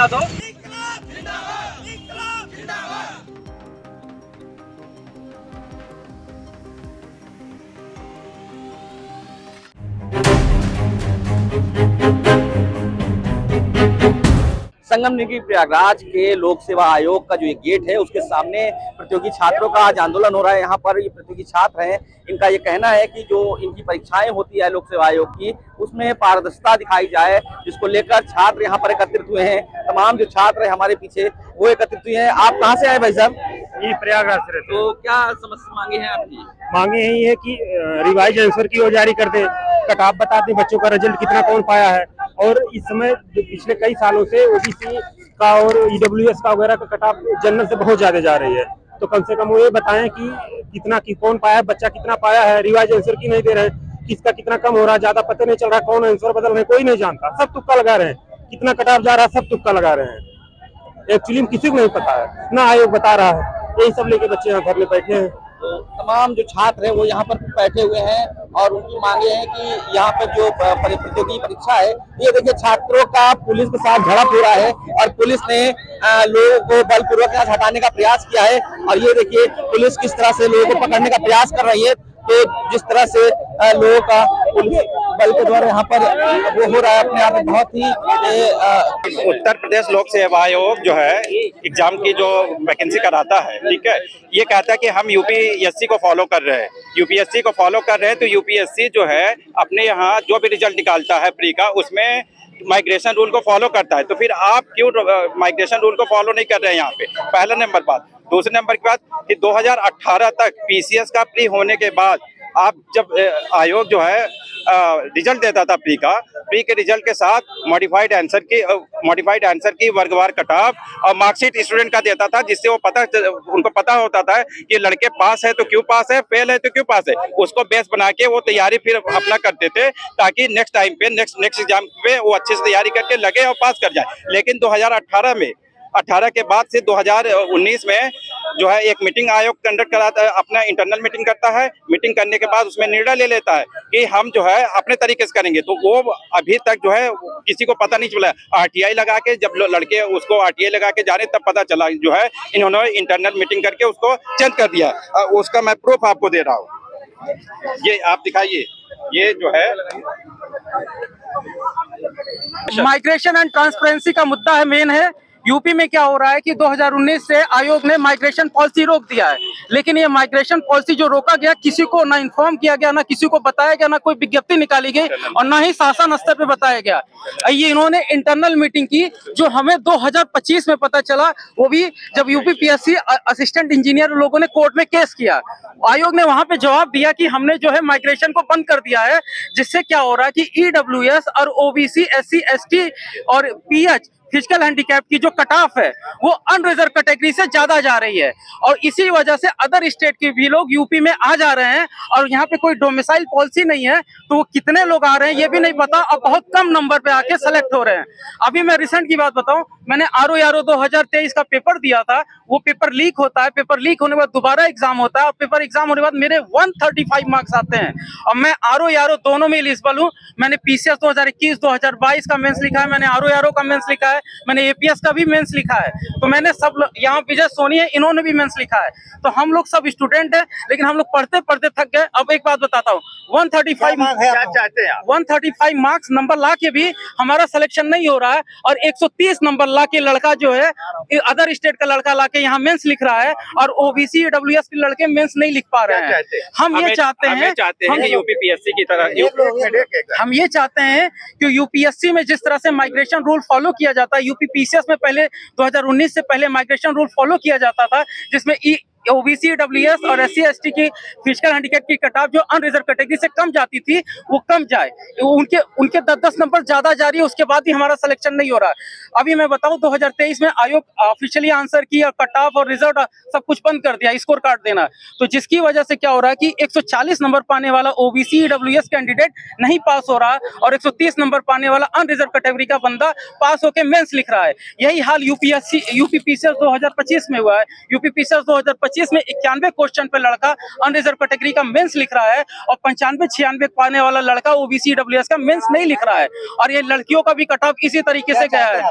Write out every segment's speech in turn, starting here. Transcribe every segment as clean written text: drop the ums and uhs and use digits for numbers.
यादव। संगम निधि प्रयागराज के लोक सेवा आयोग का जो ये गेट है उसके सामने प्रतियोगी छात्रों का आज आंदोलन हो रहा है। यहाँ पर ये प्रतियोगी छात्र हैं, इनका ये कहना है कि जो इनकी परीक्षाएं होती है लोक सेवा आयोग की, उसमें पारदर्शिता दिखाई जाए, जिसको लेकर छात्र यहाँ पर एकत्रित हुए हैं। तमाम जो छात्र है हमारे पीछे वो एकत्रित हुए हैं। आप कहाँ से आए भाई साहब? ये प्रयागराज से रहते। तो क्या समस्या मांगे हैं आपकी? मांगे यही है कि रिवाइज आंसर की ओर जारी कर दे, कट-ऑफ बता दें बच्चों का रिजल्ट कितना कौन पाया है। और इस समय पिछले कई सालों से ओबीसी का और ईडब्ल्यूएस का वगैरह का कट ऑफ जनरल से बहुत ज्यादा जा रही है, तो कम से कम वो ये बताएं कि कितना की कौन पाया है, बच्चा कितना पाया है। रिवाइज आंसर की नहीं दे रहे, किसका कितना कम हो रहा है, ज्यादा पता नहीं चल रहा, कौन आंसर बदल रहे कोई नहीं जानता, सब तुक्का लगा रहे हैं। कितना कट ऑफ जा रहा है सब तुक्का लगा रहे हैं, एक्चुअली किसी को नहीं पता है, ना आयोग बता रहा है। यही सब लेके बच्चे यहाँ घर में बैठे हैं। तो तमाम जो छात्र हैं वो यहाँ पर बैठे हुए हैं और उनकी मांगे हैं कि यहाँ पर जो प्रतियोगी परीक्षा है, ये देखिए छात्रों का पुलिस के साथ झड़प हो रहा है और पुलिस ने लोगों को बलपूर्वक यहाँ हटाने का प्रयास किया है। और ये देखिए पुलिस किस तरह से लोगों को पकड़ने का प्रयास कर रही है। तो जिस तरह से लोगों का पुलिस बल के द्वारा यहाँ पर वो हो रहा है, अपने आप में बहुत ही उत्तर प्रदेश लोक सेवा आयोग जो है एग्जाम की जो वैकेंसी कराता है, ठीक है, ये कहता है कि हम यूपीएससी को फॉलो कर रहे हैं। यूपीएससी को फॉलो कर रहे हैं तो यूपीएससी जो है अपने यहाँ जो भी रिजल्ट निकालता है प्री का, उसमें माइग्रेशन रूल को फॉलो करता है। तो फिर आप क्यों माइग्रेशन रूल को फॉलो नहीं कर रहे हैं यहाँ पे? पहला नंबर बात। दूसरे नंबर की बात कि 2018 तक पीसीएस का प्री होने के बाद आप जब आयोग जो है रिजल्ट देता था प्री के रिजल्ट के साथ मॉडिफाइड आंसर की वर्गवार कट ऑफ और मार्कशीट स्टूडेंट का देता था, जिससे वो उनको पता होता था कि लड़के पास है तो क्यों पास है, फेल है तो क्यों पास है। उसको बेस बना के वो तैयारी फिर अपना करते थे ताकि नेक्स्ट टाइम पे नेक्स्ट एग्जाम पे वो अच्छे से तैयारी करके लगे और पास कर जाए। लेकिन 2018 के बाद से 2019 में जो है एक मीटिंग आयोग कंडक्ट कराता है, अपना इंटरनल मीटिंग करता है। मीटिंग करने के बाद उसमें निर्णय ले लेता है कि हम जो है अपने तरीके से करेंगे। तो वो अभी तक जो है किसी को पता नहीं चला। आरटीआई लगा के जब लड़के उसको आरटीआई लगा के जा रहे तब पता चला जो है इन्होंने इंटरनल मीटिंग करके उसको चेंज कर दिया। उसका मैं प्रूफ आपको दे रहा हूँ, ये आप दिखाइए। ये जो है माइग्रेशन एंड ट्रांसपेरेंसी का मुद्दा है, मेन है। यूपी में क्या हो रहा है कि 2019 से आयोग ने माइग्रेशन पॉलिसी रोक दिया है, लेकिन ये माइग्रेशन पॉलिसी जो रोका गया, किसी को ना इन्फॉर्म किया गया, ना किसी को बताया गया, ना कोई विज्ञप्ति निकाली गई और ना ही शासन स्तर पे बताया गया। ये इन्होंने इंटरनल मीटिंग की जो हमें 2025 में पता चला, वो भी जब यूपीपीएससी असिस्टेंट इंजीनियर लोगों ने कोर्ट में केस किया। आयोग ने वहां पे जवाब दिया कि हमने जो है माइग्रेशन को बंद कर दिया है, जिससे क्या हो रहा है कि ईडब्ल्यूएस और ओबीसी, एससी, एसटी और पीएच फिजिकल हैंडीकैप की जो कट ऑफ है वो अनरिजर्व कैटेगरी से ज्यादा जा रही है और इसी वजह से अदर स्टेट के भी लोग यूपी में आ जा रहे हैं और यहाँ पे कोई डोमिसाइल पॉलिसी नहीं है, तो वो कितने लोग आ रहे हैं ये भी नहीं पता और बहुत कम नंबर पे आके सेलेक्ट हो रहे हैं। अभी मैं रिसेंट की बात बताऊं, मैंने आरओ 2023 का पेपर दिया था, वो पेपर लीक होता है। पेपर लीक होने के बाद दोबारा एग्जाम होता है और पेपर एग्जाम होने के बाद मेरे 135 मार्क्स आते हैं और मैं आरओ दोनों में एलिजिबल हूँ। मैंने पीसीएस 2021 2022 का मेंस लिखा है, मैंने आरओ का मेंस लिखा है, मैंने एपीएस का भी मेंस लिखा है। तो मैंने सब यहाँ विजय सोनी है, इन्होंने भी मेंस लिखा है। तो हम लोग सब स्टूडेंट हैं, लेकिन हम लोग पढ़ते पढ़ते थक गए। अब एक बात बताता हूँ, 135 मार्क्स नंबर ला के भी हमारा सिलेक्शन नहीं हो रहा है और 130 नंबर ला के लड़का जो है अदर स्टेट का लड़का ला के यहाँ मेंस लिख रहा है और ओबीसी डब्ल्यूएस के लड़के मेंस नहीं लिख पा रहे हैं। हम ये चाहते हैं कि यूपीपीएससी की तरह हम ये चाहते हैं कि यूपीएससी में जिस तरह से माइग्रेशन रूल फॉलो किया जाता है, यूपीपीसीएस में पहले 2019 से पहले माइग्रेशन रूल फॉलो किया जाता था, जिसमें ओबीसी डब्ल्यूएस और एससी एसटी की फिजिकल हैंडीकैप की कट ऑफ जो अनरिजर्व कैटेगरी से कम जाती थी वो कम जाए। उनके 10-10 नंबर ज्यादा जा रही है, उसके बाद भी हमारा सिलेक्शन नहीं हो रहा है। अभी मैं बताऊं 2023 में आयोग ऑफिशियली आंसर की और कट ऑफ और रिजल्ट सब कुछ बंद कर दिया, स्कोर कार्ड देना। तो जिसकी वजह से क्या हो रहा है कि 140 नंबर पाने वाला ओबीसी डब्ल्यूएस कैंडिडेट नहीं पास हो रहा और 130 नंबर पाने वाला अनरिजर्व कैटेगरी का बंदा पास होकर मेंस लिख रहा है। यही हाल यूपीपीसीएस 2025 में हुआ है। यूपीपीसीएस 2025 में 91 क्वेश्चन पे लड़का अनरिजर्व कैटेगरी का मेंस लिख रहा है और 95-96 पाने वाला लड़का ओबीसी डब्ल्यूएस का मेंस नहीं लिख रहा है और ये लड़कियों का भी कट ऑफ इसी तरीके से गया है।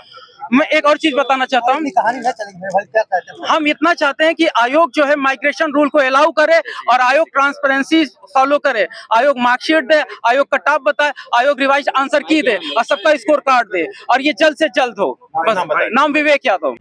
मैं एक और चीज बताना चाहता हूँ, कहानी न चलेगी मेरे भाई, क्या कहते हैं? हम इतना चाहते हैं कि आयोग जो है माइग्रेशन रूल को अलाउ करे और आयोग ट्रांसपेरेंसी फॉलो करे, आयोग मार्कशीट दे, आयोग कटाप बताए, आयोग रिवाइज आंसर की दे और सबका स्कोर कार्ड दे, और ये जल्द से जल्द हो। बस नाम विवेक यादव।